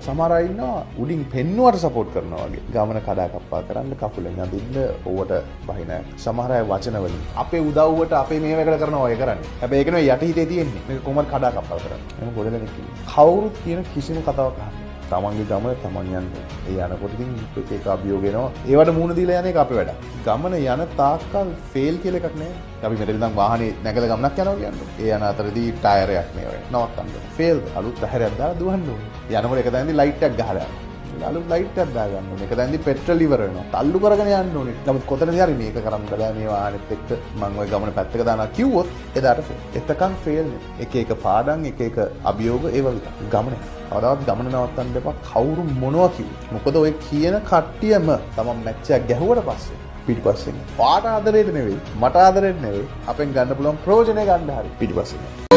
සමහර අය ඉන්නවා උඩින් පෙන්නුවට සපෝට් කරනවා වගේ. ගමන කඩාකප්පා කරන්න කකුලෙන් අදින්න ඕවට බහින. සමහර අය වචන වලින් අපේ උදව්වට අපේ මේවකට කරනවා වගේ කරන්නේ. හැබැයි ඒක නෙවෙයි යටිහිතේ තියෙන්නේ. මේක කොහොමද කඩාකප්පා කරන්නේ. එහෙනම් ගොඩ දෙනෙක් ඉන්නවා. කවුරුත් කියන කිසිම කතාවක් අහන්නේ. තමන්ගේ ගමන තමන් යන්නේ. ඒ යනකොට ඉතින් එක එක අභියෝග එනවා. ඒවට මුහුණ දීලා යන එක අපේ වැඩ. ගමන යන තාක්කල් ෆේල් කියලා එකක් නෑ. අපි මෙතන ඉඳන් වාහනේ නැගලා ගමනක් යනවා කියන්නේ. ඒ යන අතරදී ටයරයක් මේ වෙයි. නවත්තන්න. ෆේල්. අලුත් ටයරයක් දාලා දුවන්න ඕනේ. යනකොට එක තැනදී ලයිට් එකක් ගහලා යනවා. අලුත් ලයිට් එකක් දාගන්න ඕනේ. එක තැනදී පෙට්‍රල් ඉවර වෙනවා. තල්ලු කරගෙන යන්න ඕනේ. නමුත් කොතනදී හරි මේක කරන්න බෑ මේ වාහනේත් එක්ක මම ওই ගමන පැත්තක දානවා කිව්වොත් එදාට ෆේල්. එතකන් ෆේල් නේ. එක එක පාඩම් එක එක අභියෝග ඒව ගමන. කවදාවත් ගමන නවත්තන්න එපා කවුරු මොනවා කිව්වොත්. මොකද ඔය කියන කට්ටියම තමන් මැච් එකක් ගැහුවට පස්සේ පිටිපස්සෙන් පාට ආදරේට නෙවෙයි මට ආදරේට නෙවෙයි අපෙන් ගන්න පුළුවන් ප්‍රයෝජනය ගන්න හරි පිටිපස්සෙන්